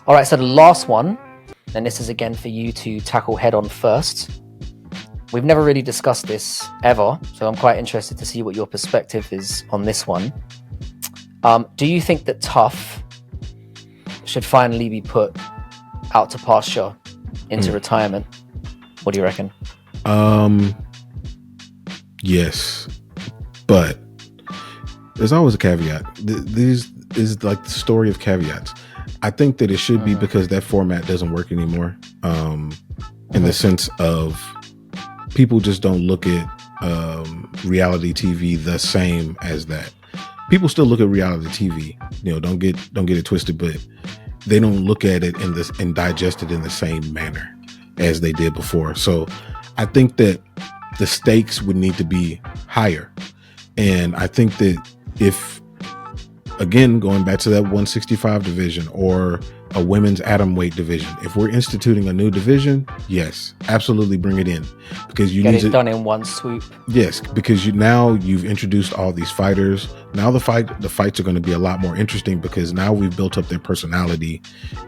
All right, so the last one, and this is again for you to tackle head on first. We've never really discussed this ever, so I'm quite interested to see what your perspective is on this one. Do you think that Tough should finally be put out to pasture into retirement? What do you reckon? Yes, but there's always a caveat. This is like the story of caveats. I think that it should be because that format doesn't work anymore. In the sense of people just don't look at reality TV the same as that. People still look at reality TV. You know, don't get it twisted, but they don't look at it and digest it in the same manner as they did before. So I think that the stakes would need to be higher. And I think that if, again, going back to that 165 division or a women's atomweight division, if we're instituting a new division, yes, absolutely bring it in, because you get need it done in one swoop. Yes, because you've introduced all these fighters. Now the fights are going to be a lot more interesting because now we've built up their personality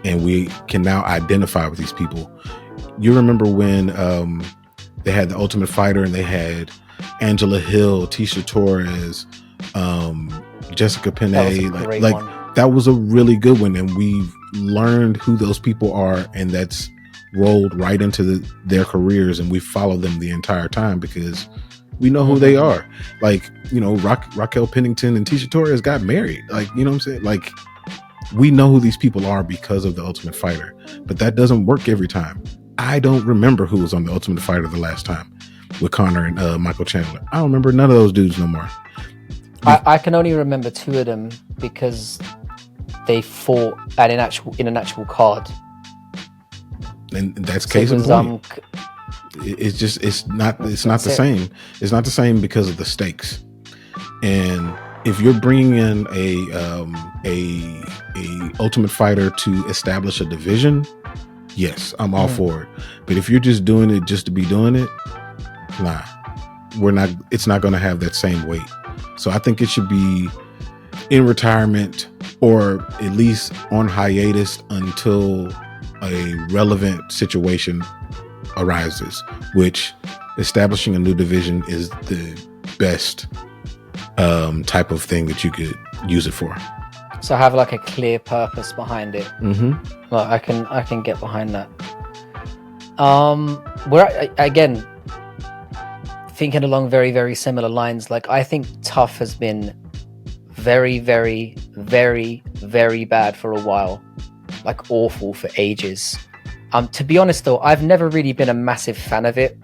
and we can now identify with these people. You remember when they had the Ultimate Fighter and they had Angela Hill, Tisha Torres, Jessica Penne, that was a really good one, and we've learned who those people are, and that's rolled right into their careers, and we follow them the entire time because we know who they are. Like, you know, Raquel Pennington and Tisha Torres got married. Like, you know what I'm saying? Like, we know who these people are because of the Ultimate Fighter, but that doesn't work every time. I don't remember who was on the Ultimate Fighter the last time with Conor and Michael Chandler. I don't remember none of those dudes no more. I can only remember two of them because they fought in an actual card, and that's case in point. It's not the same. It's not the same because of the stakes. And if you're bringing in a Ultimate Fighter to establish a division, yes, I'm all for it. But if you're just doing it just to be doing it, nah, it's not going to have that same weight. So I think it should be in retirement or at least on hiatus until a relevant situation arises, which establishing a new division is the best type of thing that you could use it for. So have like a clear purpose behind it. Well, I can get behind that. We're again thinking along very, very similar lines. Like, I think Tough has been very, very, very, very bad for a while. Like, awful for ages. To be honest though, I've never really been a massive fan of it.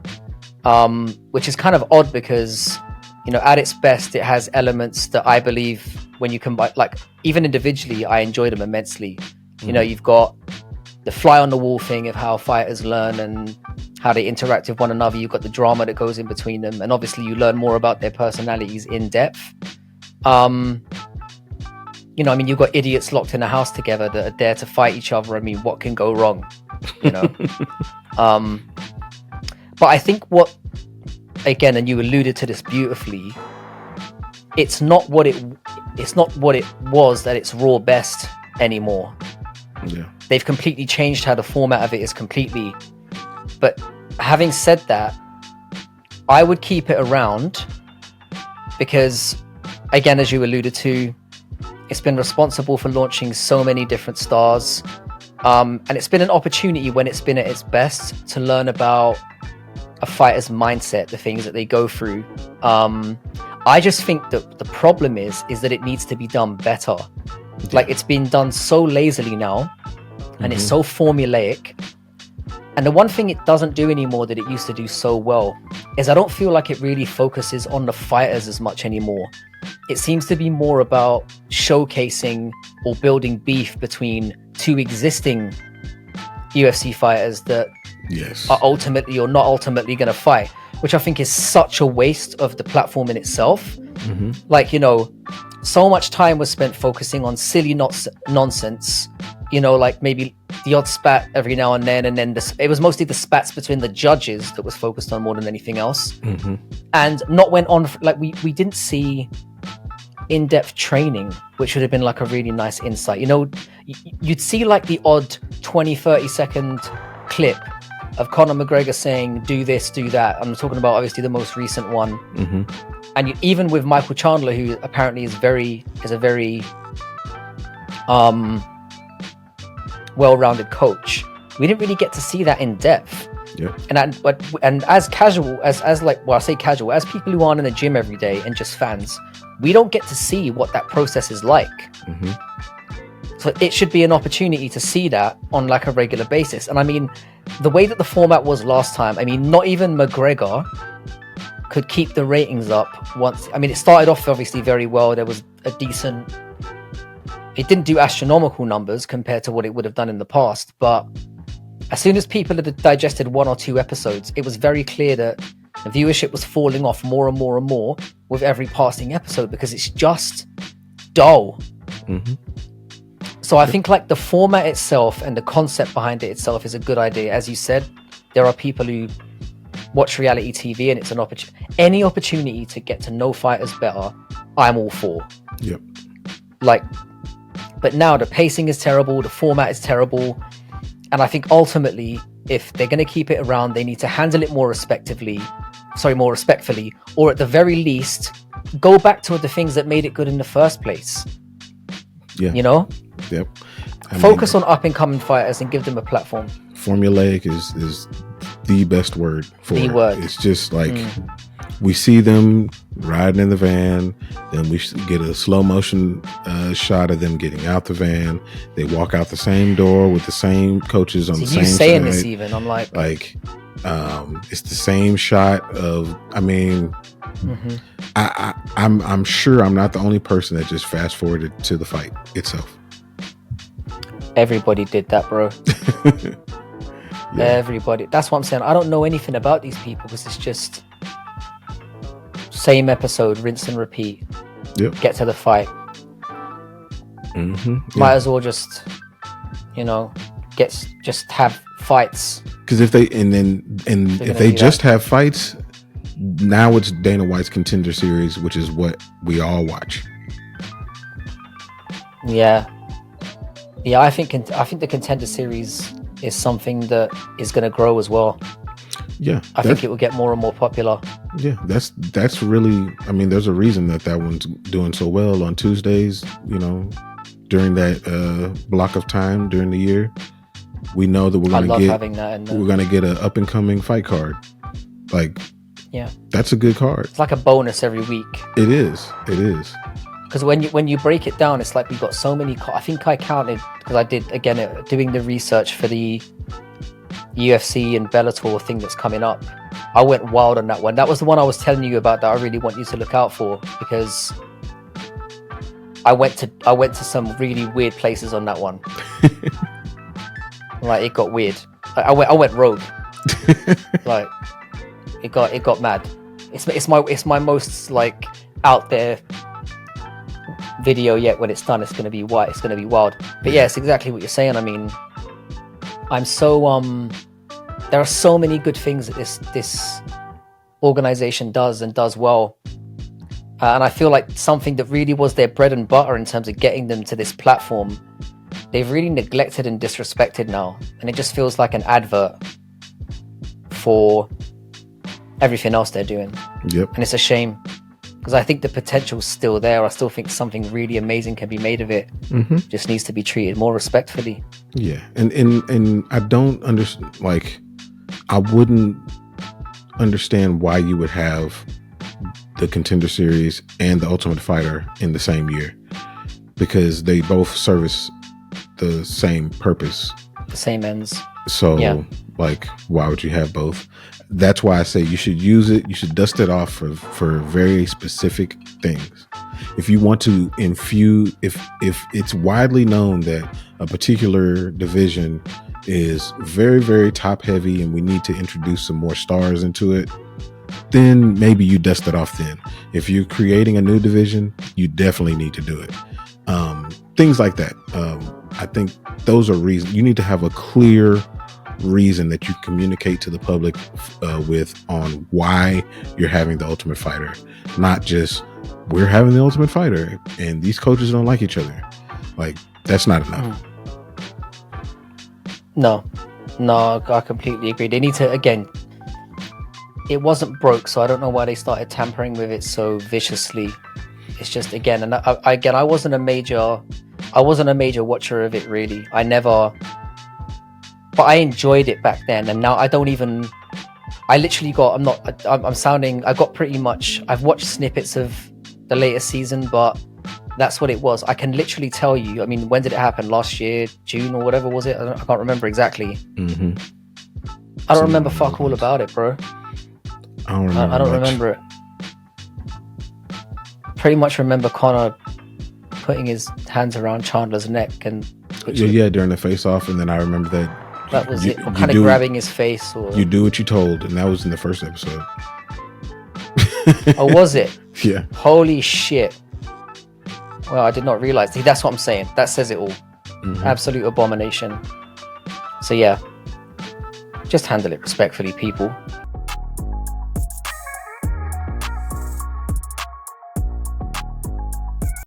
Which is kind of odd because, you know, at its best, it has elements that I believe when you combine, like, even individually, I enjoy them immensely. You know, you've got the fly on the wall thing of how fighters learn and how they interact with one another. You've got the drama that goes in between them, and obviously you learn more about their personalities in depth. You know, I mean, you've got idiots locked in a house together that are there to fight each other. I mean, what can go wrong? You know. But I think what, again, and you alluded to this beautifully, it's not what it was at its raw best anymore. Yeah. They've completely changed how the format of it is completely. But having said that, I would keep it around because, again, as you alluded to, it's been responsible for launching so many different stars. And it's been an opportunity when it's been at its best to learn about a fighter's mindset, the things that they go through. I just think that the problem is that it needs to be done better. Yeah. Like, it's been done so lazily now, and it's so formulaic. And the one thing it doesn't do anymore that it used to do so well is I don't feel like it really focuses on the fighters as much anymore. It seems to be more about showcasing or building beef between two existing UFC fighters that are ultimately or not ultimately going to fight, which I think is such a waste of the platform in itself. Like, you know, so much time was spent focusing on silly nonsense, you know, like maybe the odd spat every now and then it was mostly the spats between the judges that was focused on more than anything else. And not went on like we didn't see in-depth training, which would have been like a really nice insight. You know, you'd see like the odd 20-30 second clip of Conor McGregor saying do this, do that. I'm talking about obviously the most recent one. And even with Michael Chandler, who apparently is a very well-rounded coach, we didn't really get to see that in depth. And as casual as like, well, I say casual, as people who aren't in the gym every day and just fans, we don't get to see what that process is like. So it should be an opportunity to see that on like a regular basis. And I mean, the way that the format was last time, I mean, not even McGregor could keep the ratings up once. I mean, it started off obviously very well. There was a decent, it didn't do astronomical numbers compared to what it would have done in the past, but as soon as people had digested 1 or 2 episodes, it was very clear that the viewership was falling off more and more and more with every passing episode because it's just dull. So I think like the format itself and the concept behind it itself is a good idea. As you said, there are people who watch reality TV and it's an any opportunity to get to know fighters better, I'm all for. Like, but now the pacing is terrible, the format is terrible, and I think ultimately, if they're going to keep it around, they need to handle it more respectfully, or at the very least, go back to the things that made it good in the first place. You know? Focus on up and coming fighters and give them a platform. Formulaic is the best word for the it. Word. It's just like we see them riding in the van, then we get a slow motion shot of them getting out the van. They walk out the same door with the same coaches on the same side. You saying this even? I'm like it's the same shot of. I mean, I'm sure I'm not the only person that just fast forwarded to the fight itself. Everybody did that, bro. Everybody. That's what I'm saying. I don't know anything about these people because it's just same episode, rinse and repeat. Get to the fight. Might as well just, you know, just have fights. Because if they just have fights, now it's Dana White's Contender Series, which is what we all watch. I think the Contender Series is something that is going to grow as well. I think it will get more and more popular. That's really, I mean, there's a reason that one's doing so well on Tuesdays, you know, during that block of time during the year. We know that we're going to get an up and coming fight card. Like, that's a good card. It's like a bonus every week. It is. Because when you break it down, it's like we've got so many. I think I counted, because I did again doing the research for the UFC and Bellator thing that's coming up. I went wild on that one. That was the one I was telling you about that I really want you to look out for, because I went to some really weird places on that one. Like, it got weird. I went rogue. Like, it got mad. It's my most like out there video yet. When it's done, it's gonna be wild. But yeah, it's exactly what you're saying. I mean, I'm so there are so many good things that this organization does well, and I feel like something that really was their bread and butter in terms of getting them to this platform, they've really neglected and disrespected now, and it just feels like an advert for everything else they're doing. And it's a shame, because I think the potential's still there. I still think something really amazing can be made of it. Just needs to be treated more respectfully. And I don't understand, like, I wouldn't understand why you would have the Contender Series and the Ultimate Fighter in the same year, because they both service the same purpose, the same ends. So like, why would you have both? That's why I say you should use it. You should dust it off for very specific things. If you want to infuse, if it's widely known that a particular division is very, very top heavy and we need to introduce some more stars into it, then maybe you dust it off then. If you're creating a new division, you definitely need to do it. Things like that. I think those are reasons. You need to have a clear reason that you communicate to the public with on why you're having the Ultimate Fighter, not just we're having the Ultimate Fighter and these coaches don't like each other. Like, that's not enough. No, I completely agree. They need to, again, it wasn't broke, so I don't know why they started tampering with it so viciously. It's just, again, and I wasn't a major watcher of it, really. But I enjoyed it back then, and now I got pretty much, I've watched snippets of the latest season, but that's what it was. I can literally tell you, I mean, when did it happen? Last year, June or whatever was it? I can't remember exactly. Mm-hmm. I don't remember fuck all about it, bro. I don't remember it. Pretty much remember Connor putting his hands around Chandler's neck and during the face-off, and then I remember that was it. Or kind of grabbing his face, or you do what you told, and that was in the first episode. Oh, was it? Yeah. Holy shit. Well, I did not realize. That's what I'm saying. That says it all. Mm-hmm. Absolute abomination. So yeah, just handle it respectfully, people.